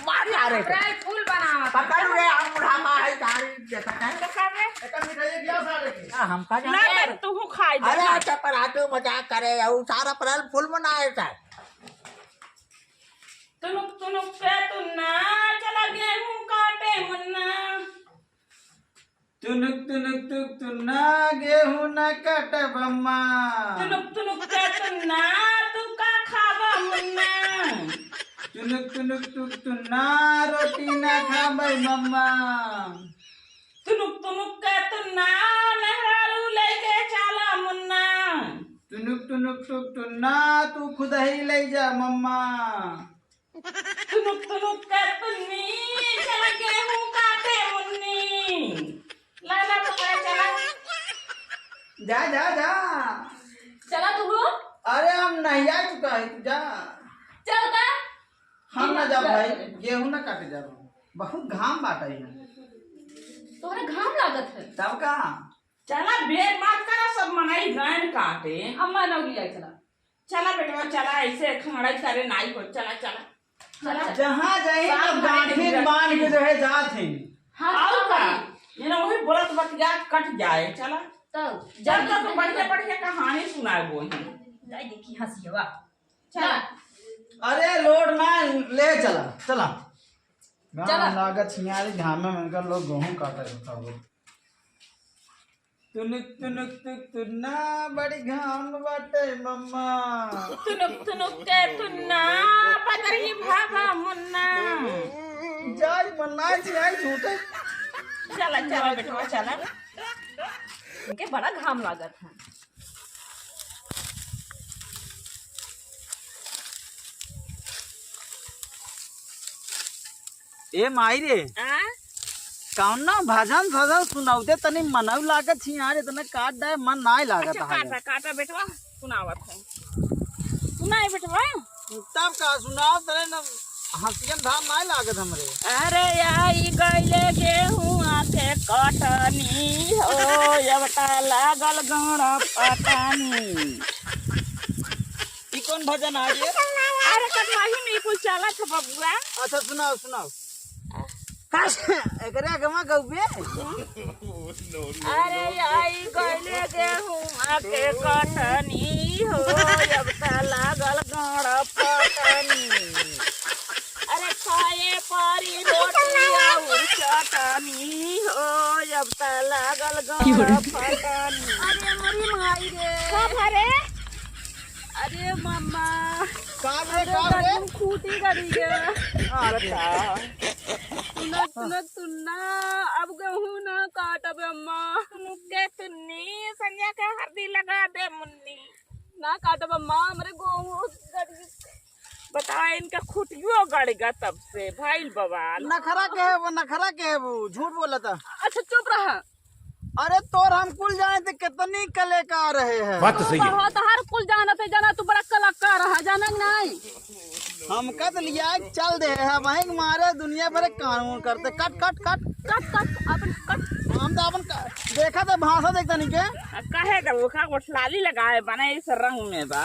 मार आ रहे अरे फूल बनावा पकड़ रे हम बुढ़ापा है तारी देखा है तो खा रे एक मिठाई गिलास आ रही हम का ना कर तू खाई दे अरे अच्छा पर आते मजाक करे और सारा अप्रैल फुल मनाए था तुनुक तुनुक पे तुन्ना चला गेहूं काटे मुन्ना तुनुक तुनुक तुक तुन्ना गेहूं न कटब अम्मा तुनुक तुनुक पे तुन्ना तू का खावा मुन्ना तुनुक तुनुक तुक तुन्ना रोटी न खाबै मम्मा तुनुक तुनुक पे तुन्ना मेहरारू लेके चला मुन्ना तुनुक तुनुक तुक तुन्ना तू खुद ही ले जा मम्मा तुनुक तुनुक पे तुन्नी चला गेहूं काटे मुन्नी लाला पकड़ चला जा जा जा चला तू अरे हम नहीं आ चुका है तू जा चलता हम ना जा भाई गेहूं ना काटे जा बहुत घाम बाटा है तोहरे घाम लागत है तब का चला बेर मत करा सब मनाई गान काटे अम्मा नौगी जाए चला चला बेटवा चला ऐसे खंगड़ाई करे नाई को चला चला चला जहाँ जाए तब गांठी मान के जो है जात है और का ये ना वही बोलत बतिया कट जाए चला तब जब तक तो बढ़िया बढ़िया कहानी सुनाए वो ही जाई देखी हंसियवा चला अरे लोड ना ले चला चला चला। गाँव लागत छियारी घामे में कर लोग गेहूं काटे होता हो तुनुक तुनुक तुक तुन्ना बड़ी घाम बाटे मम्मा तुनुक तुनुक के तुन्ना पतरी भाभा मुन्ना जाई मन्ना छियाई झूठे चला चला बेटवा चला इनके बड़ा घाम लागत है ए माई रे आ कौन ना भजन भजन सुनाउते तनी मनौ लागत छियारे तने काट दे मन नाय लागत अच्छा है काटा काटा बेटवा सुनावत है सुनाए बेटवा तब का सुनाओ तने न हंसियन धाम नाय लागत हमरे अरे आई गईले गेहूं आके कटनी हो यवटा लागल गण पटानी ई कौन भजन आ रे अरे कटवाही नहीं कुछ चला था बबुआ अच्छा सुनाओ सुनाओ एकरे गमा गौबे अरे आई गईले गेहूं आके कटनी हो यवटा लागल गण पटानी अरे खाए पारी रोटी और चटनी हो यवटा लागल गण पटानी अरे मरी माई रे कब हरे अरे मम्मा का खूटी करी गे अच्छा तुनक तुनक तुन्ना अब गेहूं ना काटब अम्मा मुक्के तुन्नी संजय का हल्दी लगा दे मुन्नी ना काटब अम्मा हमरे गेहूं बताओ इनका खुटियो गड़ेगा तब से भाई बवाल नखरा के है वो नखरा के है वो झूठ बोला था अच्छा चुप रहा अरे तोर हम कुल जाने थे कितनी कले का रहे हैं बात तो सही है। तो हर कुल जाना थे जाना तू बड़ा कलाकार रहा जाना नहीं हम कत लिया चल दे है वहीं मारे दुनिया भर के कानून करते कट कट कट कट कट अपन कट हम तो अपन देखा था भाषा देखता नहीं के कहेगा वो का लाली लगाए बने इस रंग में बा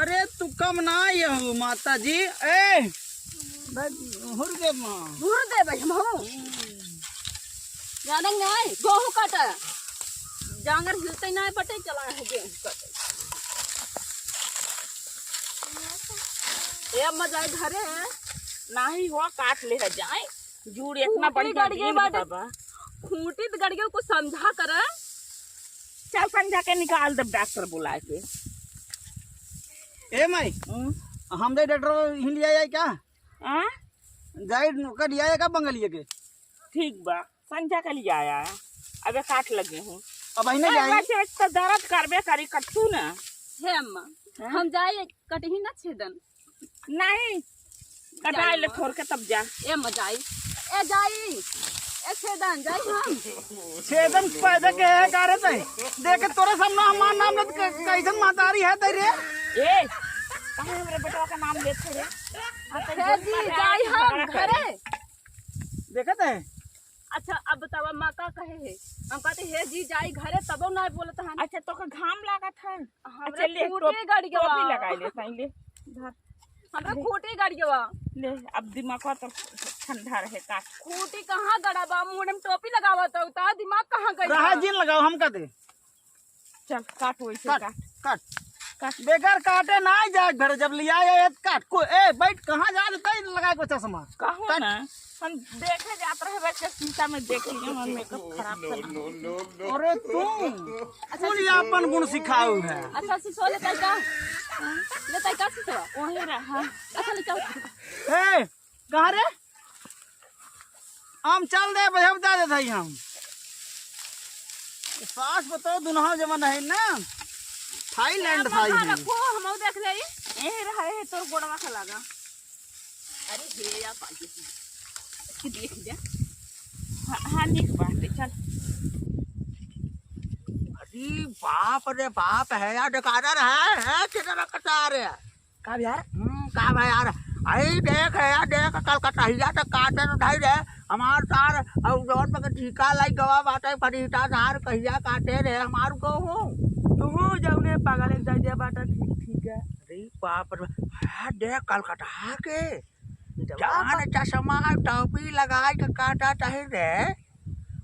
अरे तू कम ना ये माता जी ए हुर के माँ दूर दे भाई हम जाना नहीं गेहूं काटा जांगर हिलते नहीं बटे चला है गेहूं काटे ये मजा घरे है नहीं हुआ काट ले जाए जूड़ इतना खूंटी बढ़िया गड़ गई दिन बाटे। बाबा खूंटी तो गड़ गई कुछ समझा कर चल समझा के निकाल दे डॉक्टर बुला के ए माई हम दे डॉक्टर ही लिया जाए क्या आ? गाइड कर लिया जाए क्या बंगलिए के ठीक बा संझा के लिए आया है अबे काट लगे हूँ अब अहिने जाए तो दर्द करबे करी कटू ना हे अम्मा हम जाए कटही ना छेदन नहीं कटाई ले छोड़ के तब जा ए मजाई ए जाई ए छेदन जाई हम छेदन पैदा के है करे तै देख तोरे सामने हमार नाम लत कैसन मातारी है तेरे ए कहाँ हमरे बेटवा का नाम लेते रे हे जी जाई हम घरे देखत है अच्छा अब बतावा माँ का कहे है हम कहते हे जी जाई घरे तबो ना बोलत हन अच्छा तो का घाम लागत है हमरे ले खूंटी गड़ गवा टोपी लगाई ले सही ले धर हमरे खूंटी गड़ गवा ले अब दिमाग तो ठंडा रहे काट। खूटी कहाँ गड़ा बा, मुंह में टोपी लगावत हो ता दिमाग कहाँ गई रहा जीन लगाओ हम का दे। चल काट वैसे काट काट काट काट। बेकार काटे ना जा घर जब लिया आया काट को ए बैठ कहाँ जा देता लगा को चश्मा कहूँ ना हम देखे जाते रहे के शीशा में देखी हम मेकअप खराब कर। अरे तू अपन गुण सिखाऊ है। अच्छा सिसो ले तई का सिसो वही रहा। अच्छा ले जाओ। ए कहाँ रे हम चल दे बजब जा देता हम सास बताओ दुनहा जमाना है ना थाईलैंड था ये। रखो हम देख ले ए रहा है तोर गोड़वा का लगा। अरे हे या पाजी कि देख जा। हाँ निक बात है चल। अरे बाप रे बाप है यार दुकानदार है किधर कटा रे का यार का भाई यार आई देख है यार देख कल कटाइया तो काटन उठाई रे हमार सार और जौन पे ठीका लाई गवा बाटे फरीटा सार कहिया काटे रे हमार को हूं तू जौने पागल एक जाय दिया बाटा ठीक है। अरे बाप रे हाँ देख कल कटा के जान चश्मा टोपी लगाए के काटा चाहे रे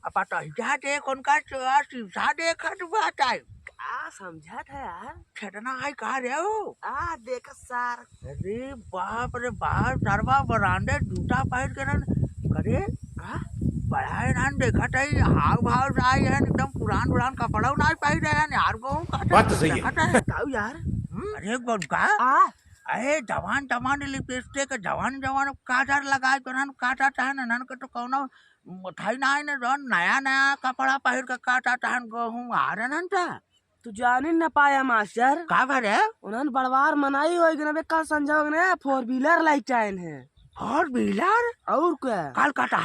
अब कटाइया देख उनका शीशा देखत बाटे आ समझा था यार छटना है कहा रे हो आ देख सार अरे बाप रे बाप सरवा बरांडे जूता पहन के न करे बड़ा नान देखा था हाव भाव से आई है एकदम पुरान कपड़ा नहीं पहन रहे हैं यार को बात तो सही है। बताओ यार अरे का अरे जवान लिपस्टिक जवान काजर लगाए काटा चाहे नन के तो कौनो मिठाई ना है ना नया कपड़ा पहन के काटा चाहे गहूँ आ रहे न था तू जाने न पाया मास्टर का भरे उन्होंने बड़वार मनाई होगी ना कल संजोग ने 4 व्हीलर लाइक टाइन है 4 व्हीलर और क्या कल कटा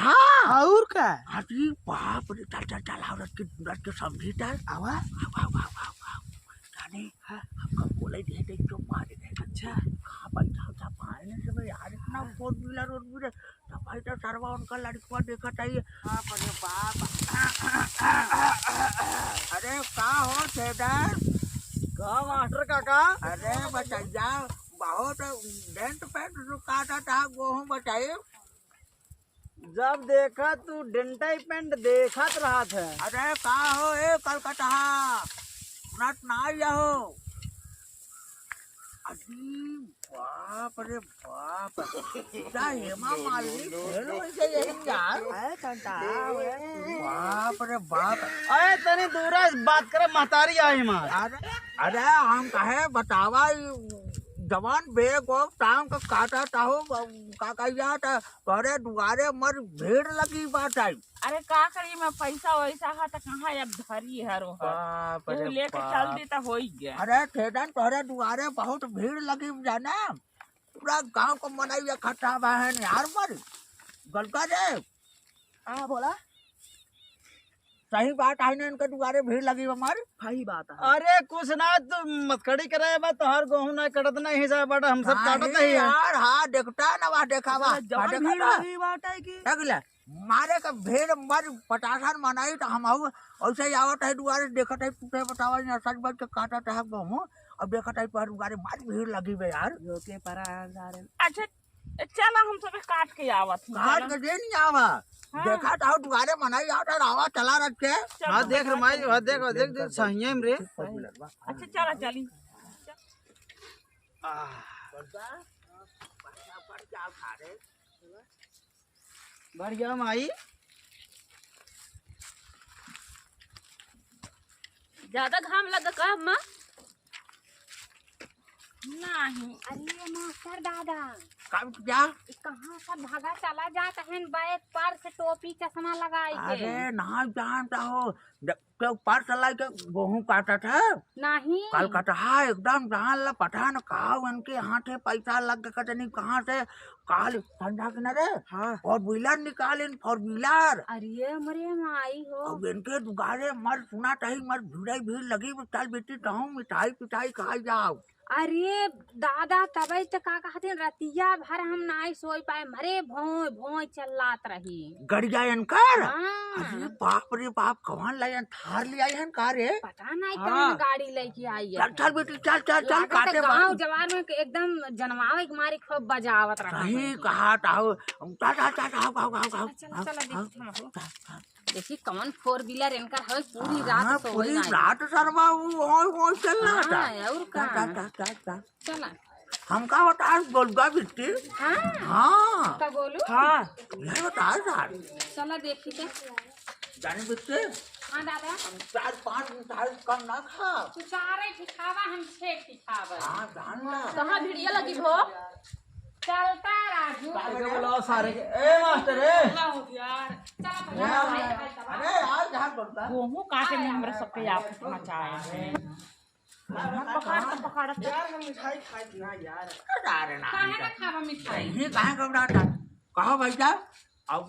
और क्या अरे बाप रे चल आओ रट के समझी चल आवा जाने हमको बोले दे तो मारे दे अच्छा कहाँ बैठा पाए से भाई यार इतना 4 व्हीलर तो भाई तो सरवा उनका लड़का देखा चाहिए अरे बाप अरे का हो ठेदार का मास्टर काका अरे बचैया बहुत डेंट पेंट जो काटा था गेहूँ बताइए जब देखा तू डेंटाई पेंट देखत रहा था। अरे का हो ए कलकत्ता नट ना हो अरे बाप रे बाप क्या हेमा मालिनी खेल वैसे यही यार बाप रे बाप अरे तनी दूरा बात करे महतारी आई मार अरे हम कहे बतावा जवान बेग और टांग का काटा ताहो का कहिया था तोरे दुआरे मर भीड़ लगी बात आई। अरे का करी मैं पैसा वैसा हा तो कहाँ अब धरी है रो बाप रे लेके चल देता हो ही गया। अरे ठेदन तोरे दुआरे बहुत भीड़ लगी जाना पूरा गांव को मनाई इकट्ठा बहन यार मर गलका रे हाँ बोला सही बात है ना इनके दुआरे भीड़ लगी हमार सही बात है। अरे कुछ ना तू मस्कड़ी करे बा तोहर गेहूं ना कटत ना हिसाब बाटा हम सब काटत ही यार हाँ देखता ना वहाँ देखा बा जवान भीड़ लगी बाटा की अगला मारे का भीड़ मर पटाखन मनाई तो हम ऐसे ही आवत है दुआरे देखत है टूटे बतावा सच बात के काटत है गेहूं अब देखत है पर दुआरे मार भीड़ लगी बे यार के परा अच्छा चला हम सब काट के आवत काट के दे नहीं आवा देखा था दुआरे मनाई आवत है आवा चला रख के हां देख रे माई देख सही रे अच्छा चला चली बढ़िया माई ज्यादा घाम लगा का अम्मा नहीं। अरे मास्टर दादा काम क्या कहाँ सा भागा चला जाता है बैग पर से टोपी चश्मा लगाई के अरे ना जानता हो तो पर्स लाई के गेहूं काटा था नहीं कल कटा एकदम जान ला पता न कहा उनके हाथे पैसा लग के कटनी कहाँ से काल संध्या के न रे हाँ 4 व्हीलर निकाले 4 व्हीलर अरे मरे माई हो अब इनके दुकाने मर सुना चाहिए मर भीड़ लगी चल बेटी कहूँ मिठाई पिठाई खाई जाओ अरे दादा तबे तो का कहते रतिया भर हम नाई सोई पाए मरे भोय भोय चलात रही गड़िया इनकर हाँ। अरे बाप रे बाप कौन लायन थार ले आई हन का रे पता नहीं कौन गाड़ी लेके आई है चल चल बेटी चल चल चल लागत काटे गाँव जवार में एकदम जनमावे के मारी खूब बजावत रहा सही कहा ताऊ चल चल चल आओ आओ आओ चल चल देखी कौन 4 व्हीलर इनका है पूरी रात सोई पूरी नहीं रात सरवा वो चल रहा था हाँ, और का चला हम का बता गोलगा बिट्टी हाँ हाँ का बोलू हाँ ये बता यार चला देखी के जाने बिट्टी हाँ दादा हम 4-5 मिठाई कम ना खा तू चारे खिखावा हम 6 खिखावा हाँ जान ला कहाँ भिड़िया लगी भो चलता राजू के बुलाओ सारे के ए मास्टर ए अरे यार जहाँ बोलता गेहूं काटे में हमरा सबके आप मचाए हैं यार हम मिठाई खाई ना यार अरे ना काहे ना खावा मिठाई ये कहाँ घबराता कहो भाई साहब अब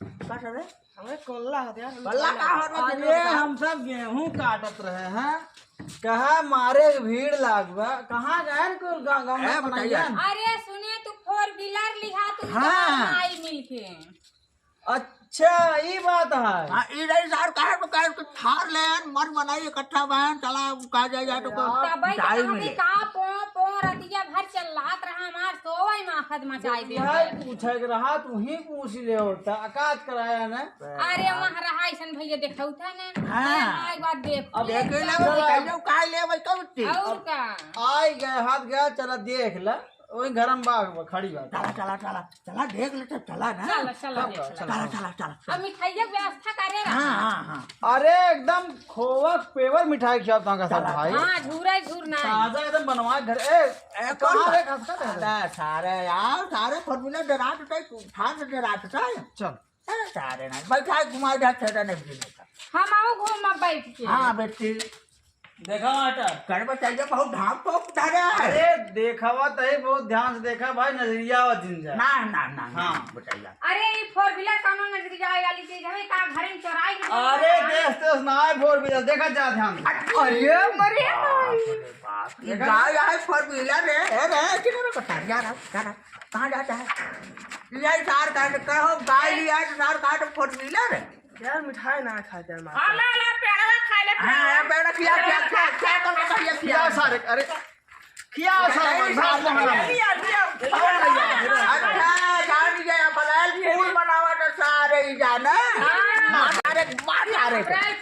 क्या कर रहे हमें कोल्ला है यार बल्ला का हो रहा अरे हम सब गेहूं काटत रहे हैं कहा मारे भीड़ लागवा कहाँ गए को गाँव में बताइए अरे सुने तू 4 व्हीलर लिहा तू हाँ। आई मिलके अच्छा ये बात है हाँ इधर सार कहे तो कहे तो थार ले मर बनाई इकट्ठा बहन चला कहा जाए तो तबे तो टाइम हमें मिले का पो रतिया भर चलात रहा हमार सोवई माखद मचाई दे भाई पूछे के रहा तू ही पूछ ले होता अकाज कराया ना अरे वहां रहा ऐसन भैया देखौ था ना हाँ। एक बात देख अब देख ले कहो का ले भाई कब और का आई गए हाथ गया चला देख ला वही घर में बाग खड़ी बात चला चला चला चला देख ले तो चला ना चल चल चला चला चला अब मिठाई की व्यवस्था करे रहा हाँ हाँ हाँ अरे एकदम खोवा पेवर मिठाई खिलाता का सब भाई हां झूरा झूर ना ताजा एकदम बनवा घर ए कहां रे खसका सारे यार सारे फॉर्मूला डरात है थार डरात है चल सारे ना बैठा घुमा जा छड़ा नहीं हम आओ घूम बैठ के हाँ बेटी देखा मास्टर कर बताइए बहुत ढाक तो उतारे अरे देखावा तही बहुत ध्यान से देखा भाई नजरिया वा दिन जा ना ना ना हाँ। बताइए अरे ये 4 व्हीलर कानून नजर जाए वाली चीज है का घर में चोराई अरे देख तो ना है 4 व्हीलर देखा जा ध्यान से। अरे मरे बाप ये गाय है फोर व्हीलर रे किधर को तार यार कहाँ जाता है ये सार काट कहो गाय लिया सार काट फोर व्हीलर यार मिठाई ना खाते हैं ला ला पेड़वा खा ले हाँ बेटा क्या क्या क्या क्या कर बताइए क्या सारे अरे क्या सारे भाग बना अच्छा जान गया बलाल फूल बनावा तो सारे ही जाना सारे मार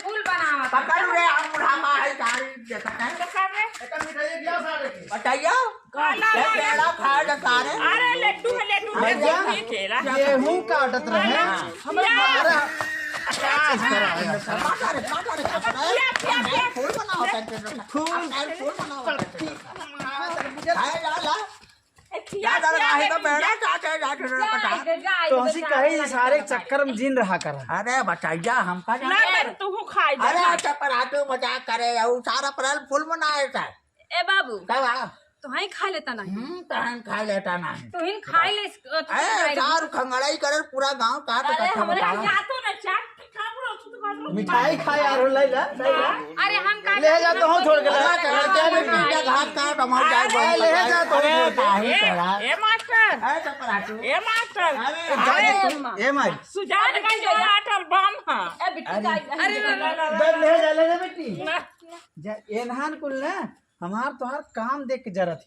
फूल बनावा पकड़ रे हम बुढ़ापा है सारी देखा है मिठाई क्या सारे बताइए ये पेड़ा खा जा सारे अरे लड्डू है लड्डू है खेला गेहूं काटत रहे हमें मारा आज करा फूल बनाओ फूल बनाओ तो हंसी कहे सारे चक्कर में जीन रहा कर अरे बताइए हमका ना तू खाई जा अरे अच्छा पराठे मजाक करे सारा परल फूल बनाए था ए बाबू कब तो ही खा लेता नहीं तहन खा लेता ना तू हिन खाई ले चार खंगड़ाई करे पूरा गांव का अरे हमरा जातो ना चाट खाबो तू तो मिठाई खा यार ले ला अरे हम का ले जा तो हम छोड़ के लड़के में पीछे घाट का टमाटर जाए ले जा तो ए मास्टर ए मास्टर ए माई सुजान का जो अटल बम है ए बिट्टी अरे ले जा बेटी एनहान कुल ना हमार तोहार काम देख के जरूरत